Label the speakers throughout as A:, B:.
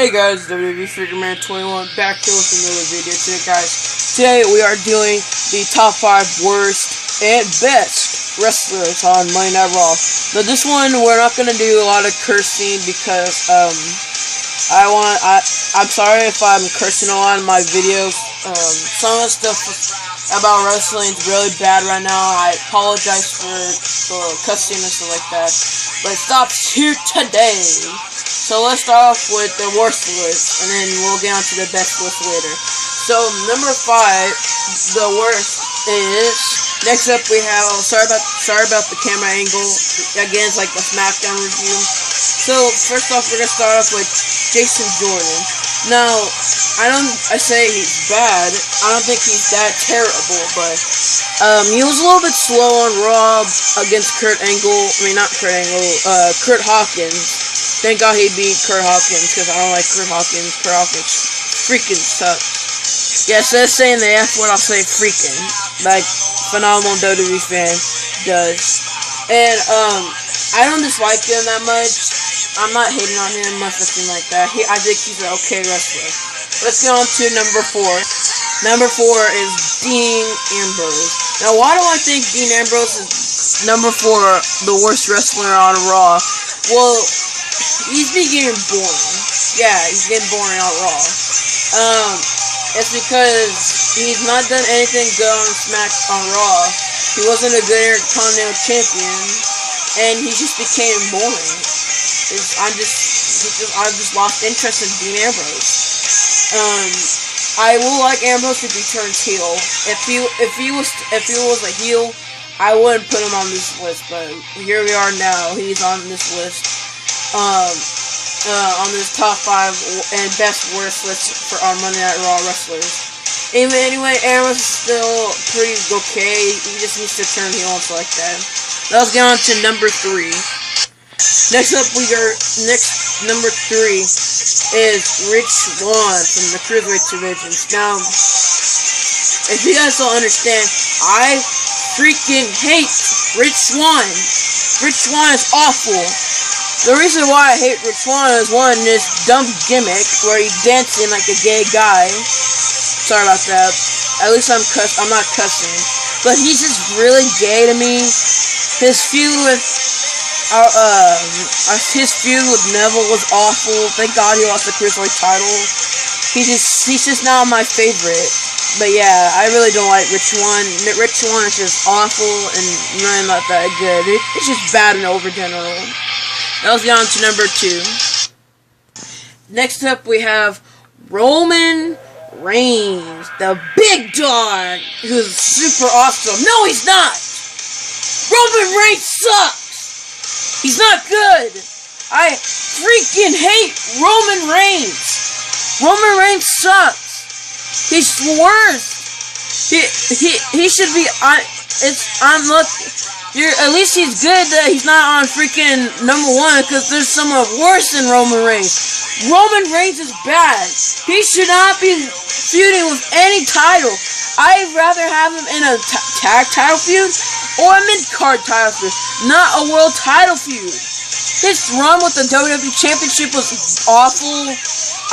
A: Hey guys, WWE Freakerman 21 back here with another video today, guys. Today we are doing the top 5 worst and best wrestlers on Monday Night Raw. Now this one we're not gonna do a lot of cursing because I'm sorry if I'm cursing a lot in my videos. Some of the stuff about wrestling is really bad right now. I apologize for cussing and stuff like that. But it stops here today. So let's start off with the worst list, and then we'll get on to the best list later. So number 5, the worst is, next up we have, sorry about the camera angle. Again, it's like a SmackDown review. So first off, we're gonna start off with Jason Jordan. Now, I say he's bad. I don't think he's that terrible, but he was a little bit slow on Raw against Kurt Hawkins. Thank God he beat Kurt Hawkins, because I don't like Kurt Hawkins. Kurt Hawkins freaking sucks. Yeah, instead of saying the F word, I'll say freaking, like phenomenal WWE fan does. And I don't dislike him that much. I'm not hating on him, nothing like that. I think he's an okay wrestler. Let's get on to number 4. Number 4 is Dean Ambrose. Now, why do I think Dean Ambrose is number 4, the worst wrestler on Raw? Well, he's been getting boring. Yeah, he's getting boring on Raw. It's because he's not done anything good on Raw. He wasn't a good Intercontinental Champion, and he just became boring. I just lost interest in Dean Ambrose. I will like Ambrose if he turns heel. If he was a heel, I wouldn't put him on this list. But here we are now. He's on this list. On this top 5 and best worst list for our Monday Night Raw wrestlers. Anyway, Ambrose is still pretty okay. He just needs to turn heel and stuff like that. Let's get on to number 3. Next up, number 3 is Rich Swann from the Cruiserweight divisions. Now, if you guys don't understand, I freaking hate Rich Swann. Rich Swann is awful. The reason why I hate Rich Swann is, one, this dumb gimmick where he's dancing like a gay guy. Sorry about that. At least I'm not cussing. But he's just really gay to me. His feud with Neville was awful. Thank God he lost the Cruiserweight title. He's just not my favorite. But yeah, I really don't like Rich Swann. Rich Swann is just awful and really not that good. It's just bad and overgeneral. Let's get on to number 2. Next up, we have Roman Reigns, the big dog, who's super awesome. No, he's not! Roman Reigns sucks! He's not good! I freaking hate Roman Reigns! Roman Reigns sucks! He's the worst! He should be, at least he's good that he's not on freaking number 1, because there's someone worse than Roman Reigns. Roman Reigns is bad. He should not be feuding with any title. I'd rather have him in a tag title feud or a mid-card title feud, not a world title feud. His run with the WWE Championship was awful.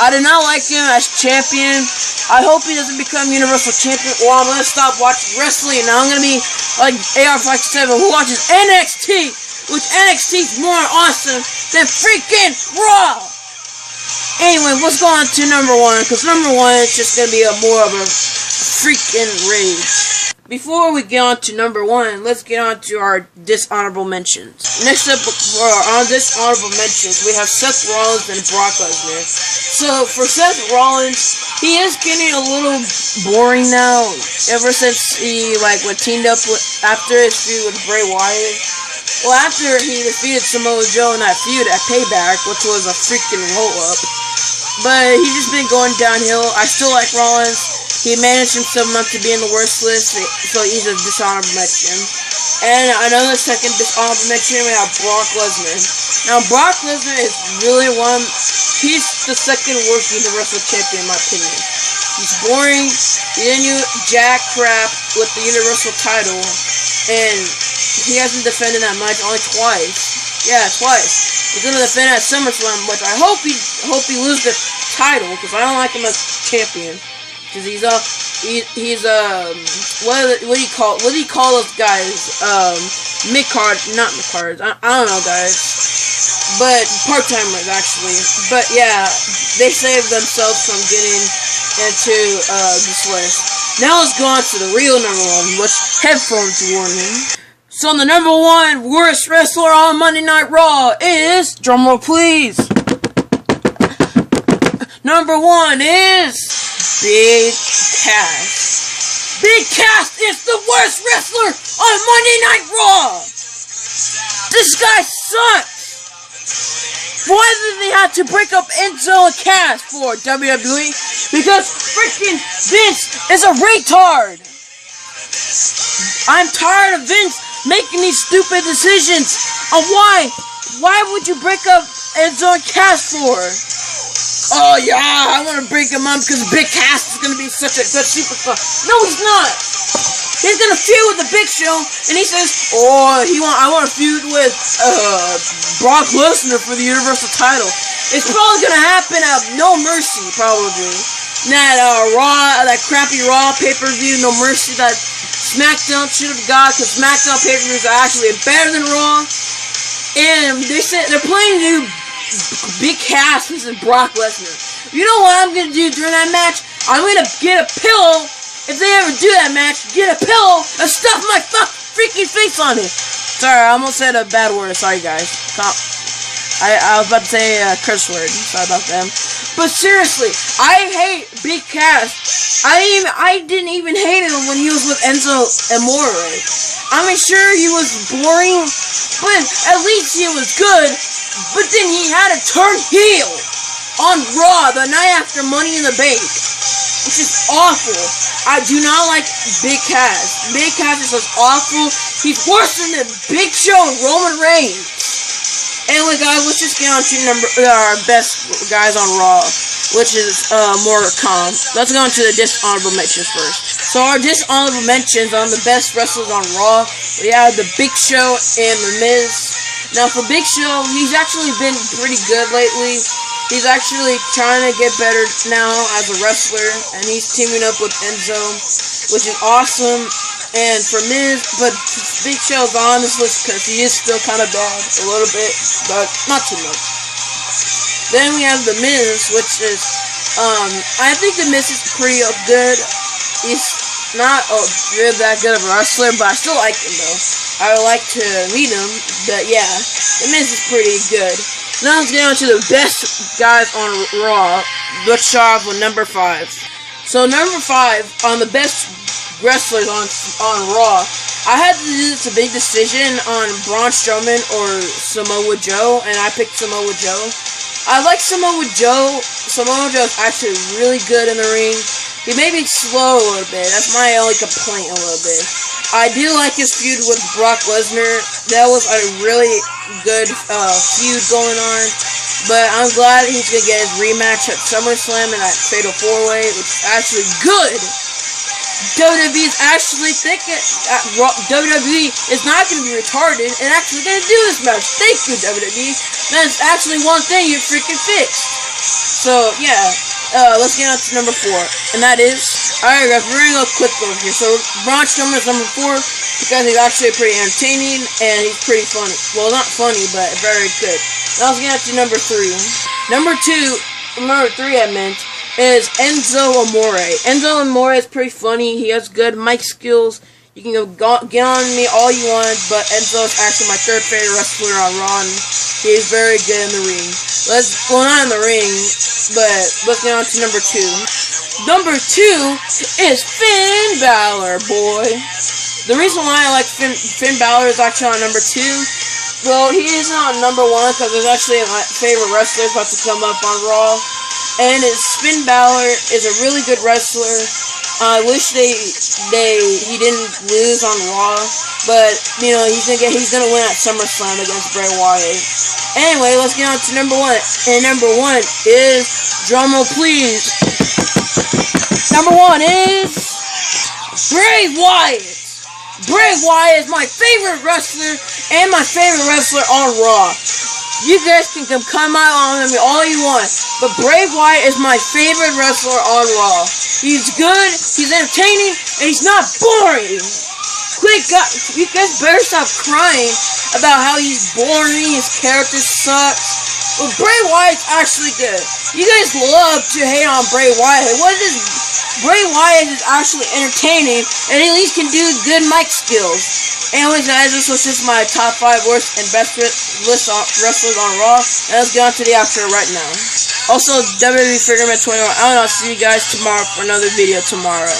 A: I did not like him as champion. I hope he doesn't become Universal Champion, or I'm going to stop watching wrestling, and I'm going to be like AR57, who watches NXT, which NXT is more awesome than freaking Raw. Anyway, let's go on to number 1, because number 1 is just going to be more of a freaking rage. Before we get on to number 1, let's get on to our dishonorable mentions. Next up, for our dishonorable mentions, we have Seth Rollins and Brock Lesnar. So, for Seth Rollins, he is getting a little boring now, ever since he, went teamed up after his feud with Bray Wyatt. Well, after he defeated Samoa Joe in that feud at Payback, which was a freaking roll-up. But he's just been going downhill. I still like Rollins. He managed himself not to be in the worst list, so he's a dishonorable mention. And another second dishonorable mention, we have Brock Lesnar. Now, Brock Lesnar is really he's the second worst Universal Champion in my opinion. He's boring, he didn't do jack crap with the Universal title, and he hasn't defended that much, only twice. Yeah, twice. He's gonna defend at SummerSlam, which I hope he loses title because I don't like him as champion. Because he's what do you call those guys? Mid-card, not mid-cards. I don't know, guys. But part-timers, actually. But yeah, they saved themselves from getting into this list. Now let's go on to the real number one, which headphones warning. So the number one worst wrestler on Monday Night Raw is, drumroll please, number one is Big Cass. Big Cass is the worst wrestler on Monday Night Raw. This guy sucks. Why did they have to break up Enzo and Cass for WWE? Because freaking Vince is a retard. I'm tired of Vince making these stupid decisions on why would you break up Enzo and Cass for? Oh yeah, I want to break him up because Big Cass is going to be such a good superstar. No, he's not. He's going to feud with the Big Show, and he says, I want to feud with Brock Lesnar for the Universal title. It's probably going to happen at No Mercy, probably. That crappy Raw pay-per-view, No Mercy, that SmackDown should have got, because SmackDown pay-per-views are actually better than Raw. And they're planning to do Big Cass versus Brock Lesnar. You know what I'm going to do during that match? I'm going to get a pillow. If they ever do that match, get a pillow and stuff my freaking face on it. Sorry, I almost said a bad word. Sorry, guys. I was about to say a curse word. Sorry about them. But seriously, I hate Big Cass. I didn't even hate him when he was with Enzo Amore. I mean, sure, he was boring, but at least he was good. But then he had to turn heel on Raw the night after Money in the Bank, which is awful. I do not like Big Cass. Big Cass is just awful. He's worse than the Big Show and Roman Reigns. Anyway, guys, let's just get on to our best guys on Raw, which is more calm. Let's go on to the dishonorable mentions first. So our dishonorable mentions on the best wrestlers on Raw, we have the Big Show and The Miz. Now for Big Show, he's actually been pretty good lately. He's actually trying to get better now as a wrestler, and he's teaming up with Enzo, which is awesome. And for Miz, but Big Show's on this list because he is still kind of bad, a little bit, but not too much. Then we have The Miz, which is, I think The Miz is pretty good. He's not really that good of a wrestler, but I still like him though. I would like to meet him, but yeah, The Miz is pretty good. Now let's get on to the best guys on Raw. Let's start off with number 5. So number 5 on the best wrestlers on Raw, I had to do this a big decision on Braun Strowman or Samoa Joe, and I picked Samoa Joe. I like Samoa Joe. Samoa Joe is actually really good in the ring. He may be slow a little bit. That's my only complaint a little bit. I do like his feud with Brock Lesnar. That was a really good feud going on. But I'm glad he's going to get his rematch at SummerSlam in that Fatal 4-Way, which is actually good. WWE is actually thinking WWE is not going to be retarded and actually going to do this match. Thank you, WWE. That's actually one thing you freaking fixed. So, yeah. Let's get on to number 4, and that is, alright guys, we're gonna go quick over here. So, Braun Strowman is number 4, because he's actually pretty entertaining, and he's pretty funny. Well, not funny, but very good. Now let's get on to number 3. Number 3, I meant, is Enzo Amore. Enzo Amore is pretty funny, he has good mic skills. You can get on me all you want, but Enzo is actually my 3rd favorite wrestler on Raw, and he's very good in the ring. Not in the ring, but let's get on to number 2. Number 2 is Finn Balor, boy. The reason why I like Finn Balor is actually on number 2. Well, he isn't on number 1 because there's actually my favorite wrestler about to come up on Raw. And Finn Balor is a really good wrestler. I wish he didn't lose on Raw, but you know he's gonna win at SummerSlam against Bray Wyatt. Anyway, let's get on to number 1. And number 1 is, drumroll please. Number 1 is Bray Wyatt. Bray Wyatt is my favorite wrestler and my favorite wrestler on Raw. You guys can come out on me all you want, but Bray Wyatt is my favorite wrestler on Raw. He's good, he's entertaining, and he's not boring. You guys better stop crying about how he's boring, his character sucks. But Bray Wyatt's actually good. You guys love to hate on Bray Wyatt. Bray Wyatt is actually entertaining, and at least can do good mic skills. Anyways, guys, this was just my top 5 worst and best wrestlers on Raw. And let's get on to the outro right now. Also, WWE Freedom at 21. I'll see you guys tomorrow for another video tomorrow.